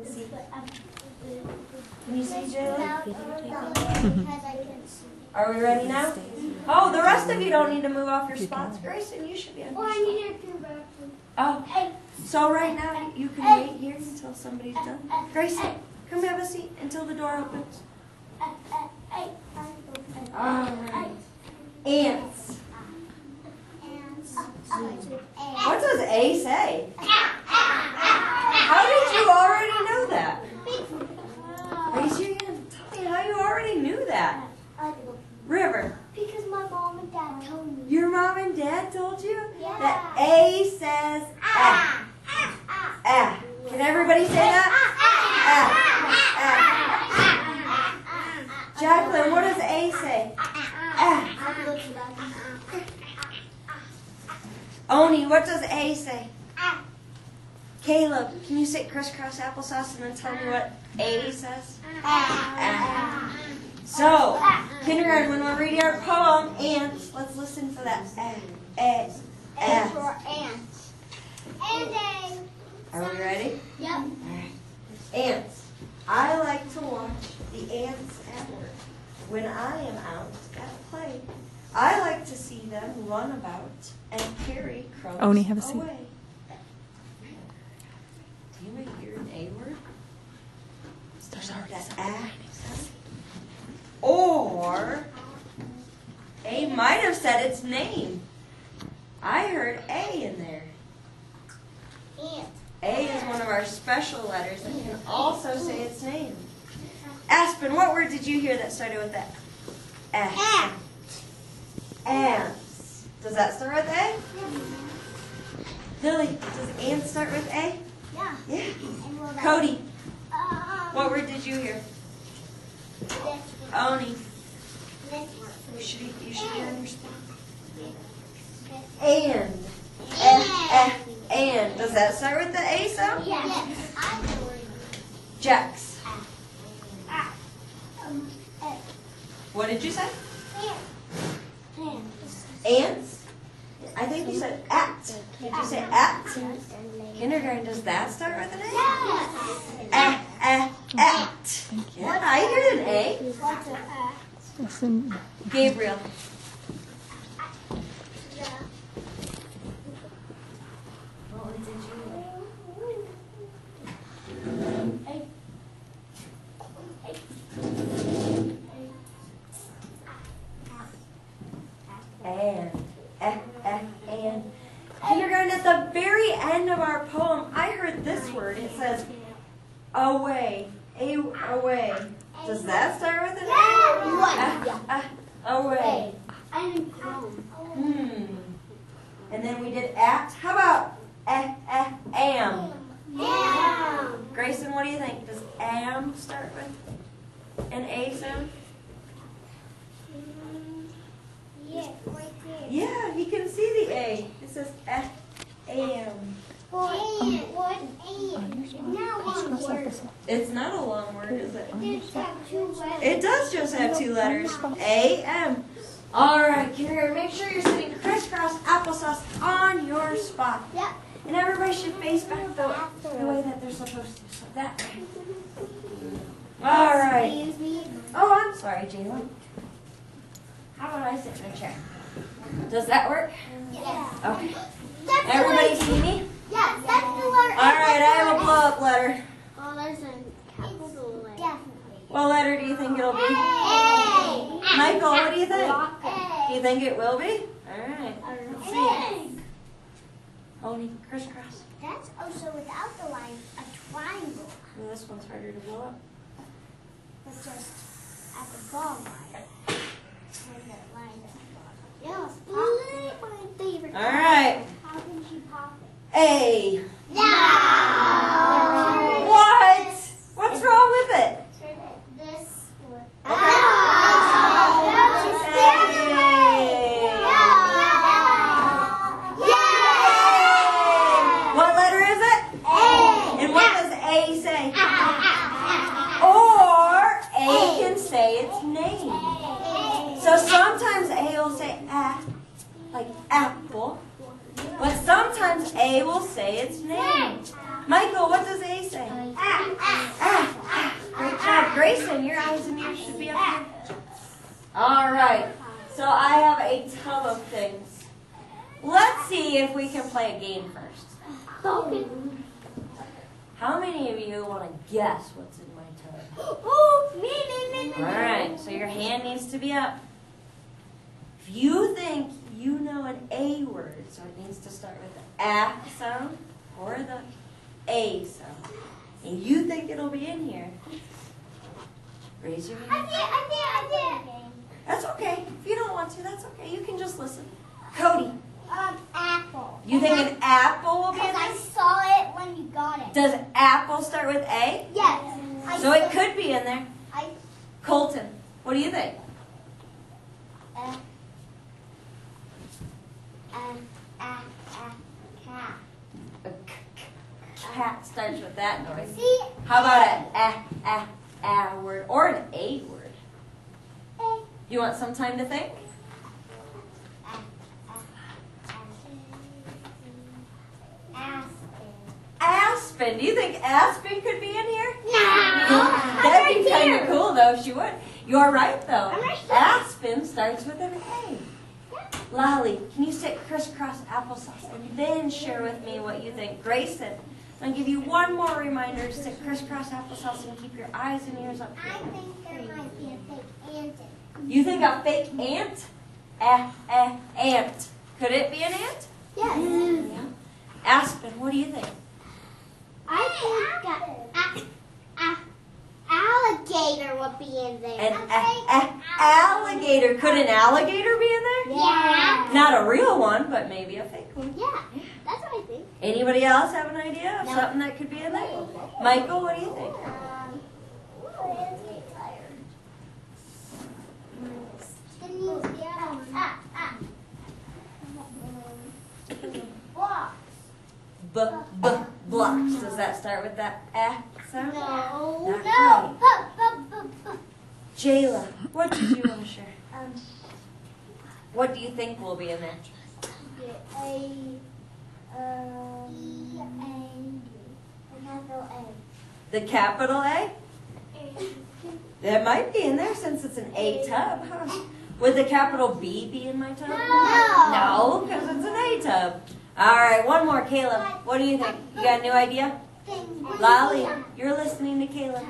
See? Can you see, Jayla? Are we ready now? Oh, the rest of you don't need to move off your spots. Grayson, you should be on your spot. Oh, so right now you can wait here until somebody's done. Grayson, come have a seat until the door opens. All right. Ants. What does A say? How did you already know that? Raise your hand. Tell me how you already knew that. River. Because my mom and dad told me. Your mom and dad told you? Yeah. That A says ah. Ah. Can everybody say that? Ah. Jacqueline, what does A say? Ah. Oni, what does A say? Caleb, can you say crisscross applesauce and then tell me what A says? Ah. So, kindergarten, when we're reading our poem, ants, let's listen for that. A for ants. And A. Are we ready? Yep. All right. Ants. I like to watch the ants at work. When I am out at play, I like to see them run about and carry crumbs Oni, have a seat. away. Do you hear an A word? There's already That something. A. Or A might have said its name. I heard A in there. Ant. A is one of our special letters that can also say its name. Aspen, what word did you hear that started with that? Ant. Ants. Does that start with A? Lily, does ants start with A? Yeah. Yeah. And will that- Cody, what word did you hear? This one. Oni, This one. you should be on your spot. This. And. Does that start with the A sound? Yes. I know it. Jax, Uh, what did you say? Ant. Ants? I think you said at. Did you say at? Kindergarten, does that start with an A? Yes. At. Yeah, I hear an A. What's a Listen. Gabriel. What one did you And. Kindergarten, at the very end of our poem, I heard this word. It says away. Away. Does that start with an A? Away. I'm home. And then we did at. How about am? Yeah. Grayson, what do you think? Does am start with an A sound? Yeah, right there. Yeah, you can see the A. It says am. What? Now one word. It's not a long word, is it? It's got 2 letters. It does just have 2 letters. A-M. All right, kindergarten, make sure you're sitting crisscross applesauce on your spot. Yep. And everybody should face back the way that they're supposed to. So that way. All right. Excuse me. Oh, I'm sorry, Jayla. How about I sit in a chair? Does that work? Yeah. Okay. That's the Everybody way- see me? Yes, that's the letter. All right, I have a blow-up letter. Oh, there's a capital letter. Definitely. What letter do you think it'll be? A. Michael, what do you think? A. Do you think it will be? All right. Let's see. A. Only crisscross. That's also without the line, a triangle. Well, this one's harder to blow up. But just at the ball line. When the line is yeah, pop it. My favorite. All right. How can she pop it? A. No. What? What's wrong with it? This one. What letter is it? And what does A say? Or A can say its name. So sometimes A will say like apple. But sometimes A will say its name. Michael, what does A say? Grayson, your eyes and ears should be up here. All right. So I have a tub of things. Let's see if we can play a game first. Okay. How many of you want to guess what's in my tub? Oh, me. All right. So your hand needs to be up. If you think you know an A word, so it needs to start with the A sound or the A sound, and you think it'll be in here, raise your hand. I did. That's okay. If you don't want to, that's okay. You can just listen. Cody, Apple. you think an apple will be in Because I there? saw it when you got it. Does apple start with A? Yes. So it could be in there. I. Colton, what do you think? Cat. A cat starts with that noise. See? How about a word or an A word? You want some time to think? Aspen. Do you think Aspen could be in here? No. That'd be kind of cool though if she would. You're right though. I'm right here. Aspen starts with an A. Lolly, can you say crisscross applesauce and then share with me what you think? Grayson, I'll give you one more reminder to say crisscross applesauce and keep your eyes and ears up I here. think there might be a fake ant. You think a fake ant? Ant. Could it be an ant? Yes. Yeah. Aspen, what do you think? I think alligator would be in there. An alligator. Could an alligator be in there? Yeah. Not a real one, but maybe a fake one. Yeah. That's what I think. Anybody else have an idea of No. something that could be in there? Michael, what do you think? Blocks. Does that start with that sound? No. Not No. Jayla, what did you want to share? What do you think will be in there? The capital A? That might be in there since it's an A tub, huh? Would the capital B be in my tub? No, because it's an A tub. All right, one more. Caleb, what do you think? You got a new idea? Lolly, you're listening to Caleb.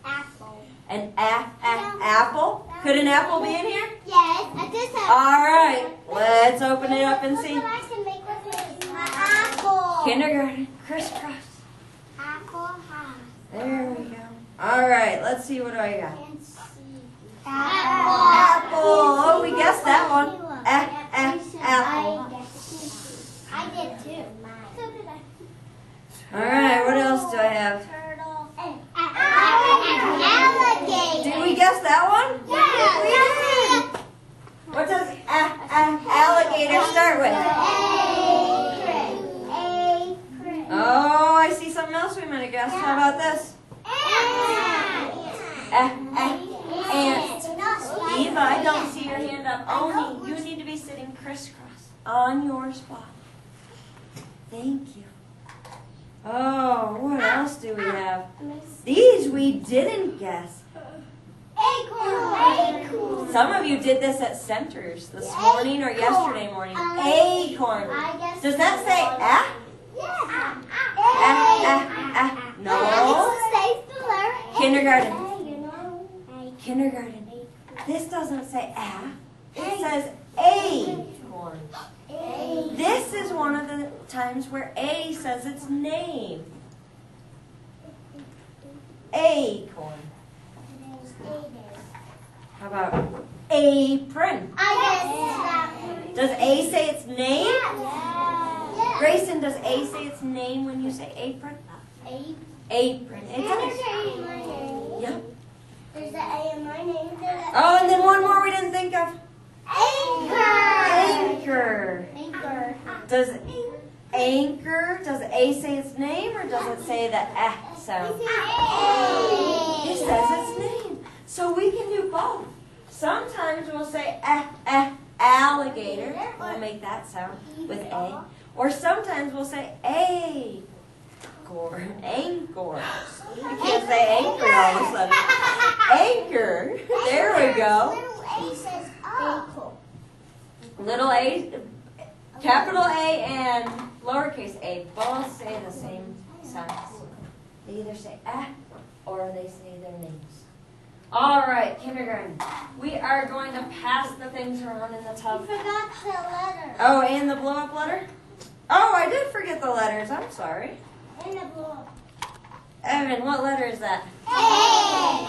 Apple. An apple? Could an apple be in here? Yes, I just have. All right, let's open it up and see. Look what I can make with it. Apple. Kindergarten, crisscross. Apple house. There we go. All right, let's see. What do I got? Apple. Apple. Oh, we guessed that one. Apple. I did too. So did I. All right, what else do I have? Turtle. Alligator. Did we guess that one? Yeah. What does alligator start with? Oh, I see something else we might have guessed. How about this? Ant. Eva, I don't see your hand up. Oni, you need to be sitting crisscross on your spot. Thank you. Oh, what else do we have? These we didn't guess. Acorn. Some of you did this at Centers this morning or yesterday morning. Acorn. Does that say ah? No. Kindergarten. Kindergarten. This doesn't say ah. It says acorn. This is one of the times where A says its name. Acorn. How about apron? Does A say its name? Grayson, does A say its name when you say apron? Apron. It does. Yep. There's an A in my name. Oh, and then one more we didn't think of. Anchor. Anchor. Does A say its name or does it say the ah sound? It says its name. So we can do both. Sometimes we'll say alligator. We'll make that sound with A. Or sometimes we'll say acorn. for? You can't say anchor all of a sudden. Anchor. There we go. Little A says O. Little a, capital A and lowercase a both say the same sentence. They either say or they say their names. All right, kindergarten. We are going to pass the things around in the You tub. forgot the letter. Oh, and the blow-up letter? Oh, I did forget the letters. I'm sorry. And the blue. Evan, what letter is that? A.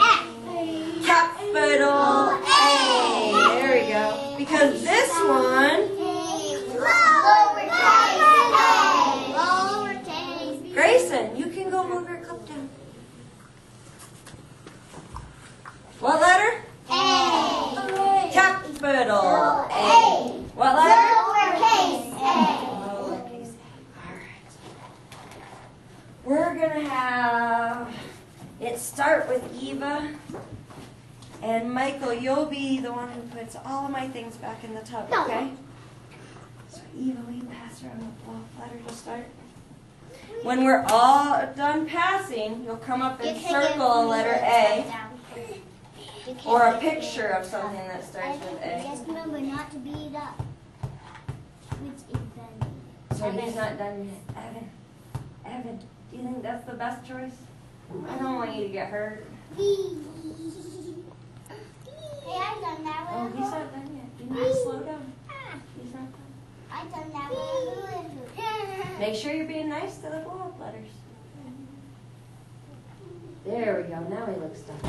Capital A. There we go. Because this one, Lowercase. Grayson, you can go move your cup down. What letter? A. Capital A. What letter? Lowercase A. Lowercase a. All right. We're going to have it start with Eva. And Michael, you'll be the one who puts all of my things back in the tub, No. okay? So Eva, will you pass around the blow-up letter to start? When we're all done passing, you'll come up and circle a letter A or a picture of something that starts with A. Just remember not to beat it up. Which is then. So he's not done yet. Evan, do you think that's the best choice? I don't want you to get hurt. Hey, I done that Oh, one. he's not done yet. You need to slow down. He's not done. I done that one. Make sure you're being nice to the blow-up letters. There we go. Now he looks done.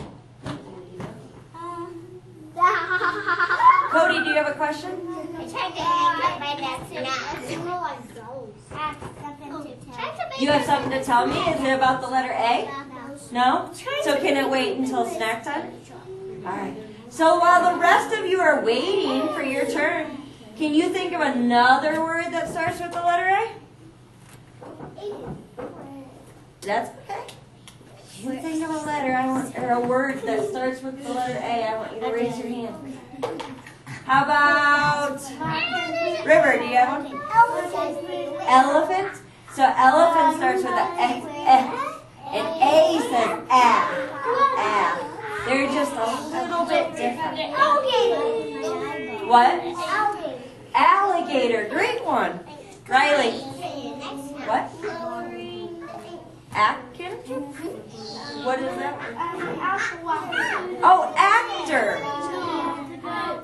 Cody, do you have a question? You have something to tell me? Is it about the letter A? No? So can it wait until snack time? All right. So while the rest of you are waiting for your turn, can you think of another word that starts with the letter A? That's okay. If you think of a letter, or a word that starts with the letter A, I want you to raise your hand. How about River? Do you have one? Elephant. So elephant starts with a F, and A says ah. They're just a little bit different. What? Alligator. Great one. Riley. What? Atkin? What is that? Oh, actor.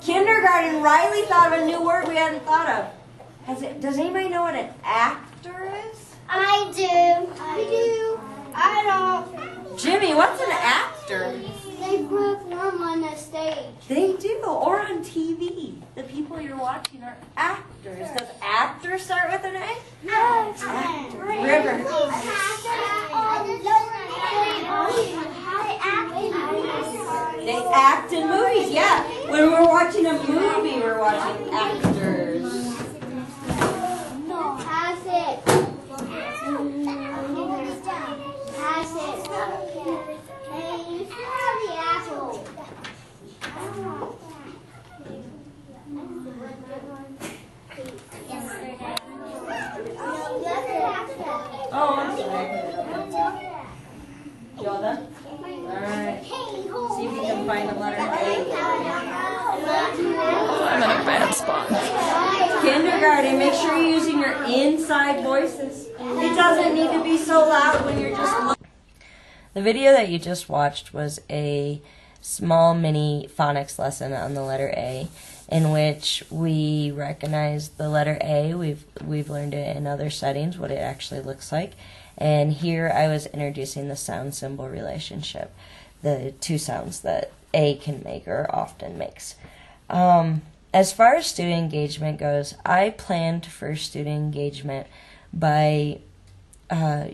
Kindergarten. Riley thought of a new word we hadn't thought of. Does anybody know what an actor is? I do. I don't. Jimmy, what's an actor? They perform on the stage. They do, or on TV. The people you're watching are actors. Does actor start with an A? Yes. River. They act in movies, yeah. When we're watching a movie, we're watching actors. Pass it. Pass it. Hey, you still have the apple. Oh, I'm sorry. Y'all done? Alright. See if you can find the letter A. I'm in a bad spot. Kindergarten, make sure you're using your inside voices. It doesn't need to be so loud when you're just looking. The video that you just watched was a small mini phonics lesson on the letter A, in which we recognize the letter A. We've learned it in other settings, what it actually looks like. And here I was introducing the sound symbol relationship, the two sounds that A can make or often makes. As far as student engagement goes, I planned for student engagement by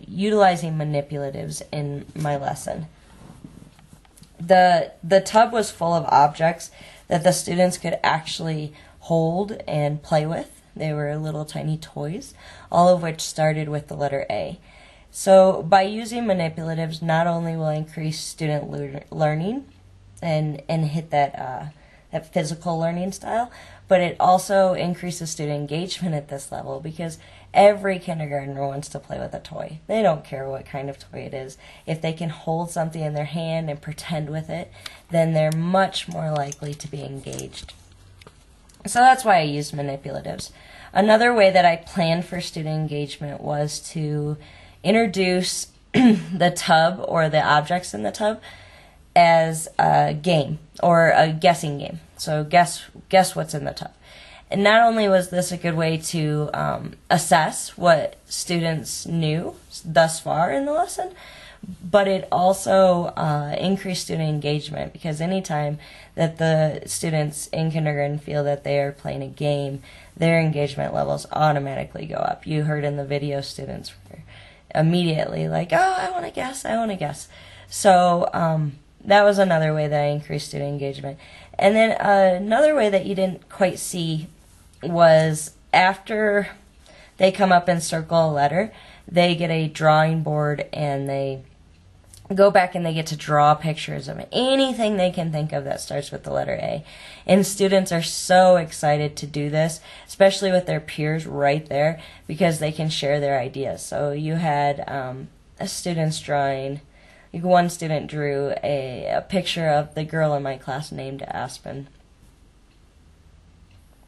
utilizing manipulatives in my lesson. The tub was full of objects that the students could actually hold and play with. They were little tiny toys, all of which started with the letter A. So by using manipulatives, not only will increase student learning and hit that physical learning style, but it also increases student engagement at this level, because Every kindergartner wants to play with a toy. They don't care what kind of toy it is. If they can hold something in their hand and pretend with it, then they're much more likely to be engaged. So that's why I used manipulatives. Another way that I planned for student engagement was to introduce the tub or the objects in the tub as a game or a guessing game. So guess what's in the tub. And not only was this a good way to assess what students knew thus far in the lesson, but it also increased student engagement, because anytime that the students in kindergarten feel that they are playing a game, their engagement levels automatically go up. You heard in the video, students were immediately like, oh, I want to guess. So that was another way that I increased student engagement. And then another way that you didn't quite see was after they come up and circle a letter, they get a drawing board and they go back and they get to draw pictures of anything they can think of that starts with the letter A. And students are so excited to do this, especially with their peers right there, because they can share their ideas. So you had a student's drawing. One student drew a picture of the girl in my class named Aspen.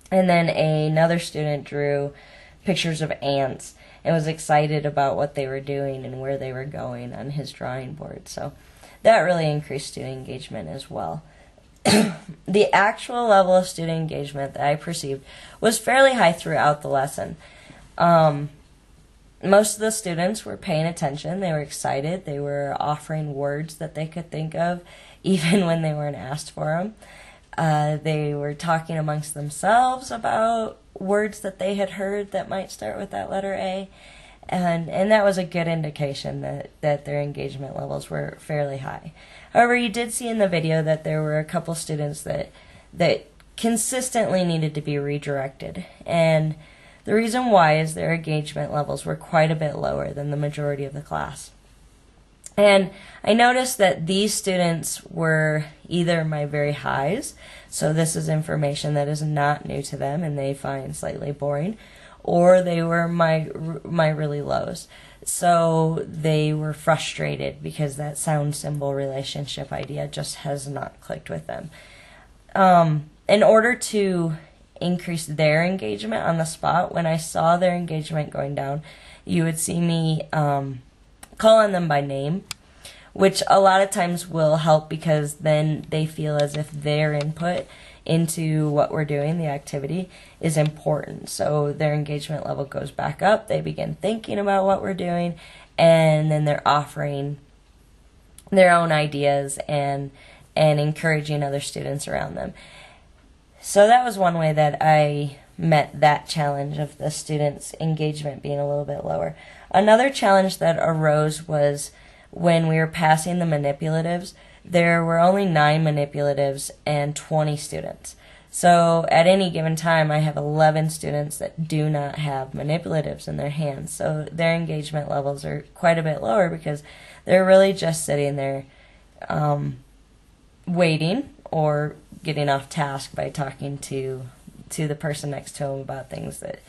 And then another student drew pictures of ants and was excited about what they were doing and where they were going on his drawing board. So that really increased student engagement as well. The actual level of student engagement that I perceived was fairly high throughout the lesson. Most of the students were paying attention. They were excited. They were offering words that they could think of, even when they weren't asked for them. They were talking amongst themselves about words that they had heard that might start with that letter A. And that was a good indication that their engagement levels were fairly high. However, you did see in the video that there were a couple students that consistently needed to be redirected. And the reason why is their engagement levels were quite a bit lower than the majority of the class. And I noticed that these students were either my very highs, so this is information that is not new to them and they find slightly boring, or they were my really lows. So they were frustrated because that sound symbol relationship idea just has not clicked with them. In order to increase their engagement on the spot, when I saw their engagement going down, you would see me call on them by name, which a lot of times will help, because then they feel as if their input into what we're doing, the activity, is important. So their engagement level goes back up, they begin thinking about what we're doing, and then they're offering their own ideas and encouraging other students around them. So that was one way that I met that challenge of the students' engagement being a little bit lower. Another challenge that arose was when we were passing the manipulatives. There were only 9 manipulatives and 20 students. So at any given time, I have 11 students that do not have manipulatives in their hands. So their engagement levels are quite a bit lower because they're really just sitting there waiting or getting off task by talking to the person next to them about things that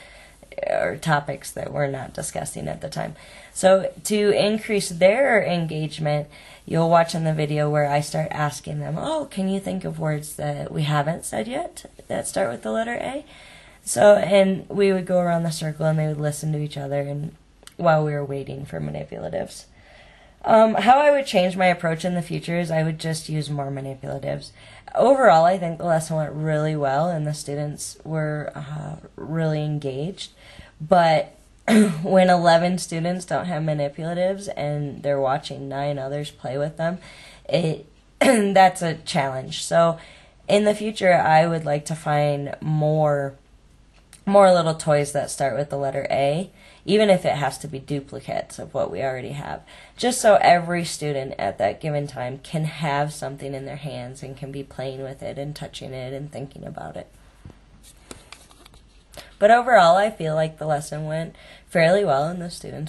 or topics that we're not discussing at the time. So to increase their engagement, you'll watch in the video where I start asking them, oh, can you think of words that we haven't said yet that start with the letter A? So, and we would go around the circle and they would listen to each other and while we were waiting for manipulatives. How I would change my approach in the future is I would just use more manipulatives. Overall, I think the lesson went really well and the students were really engaged. But when 11 students don't have manipulatives and they're watching 9 others play with them, that's a challenge. So in the future, I would like to find more little toys that start with the letter A, even if it has to be duplicates of what we already have, just so every student at that given time can have something in their hands and can be playing with it and touching it and thinking about it. But overall, I feel like the lesson went fairly well and the students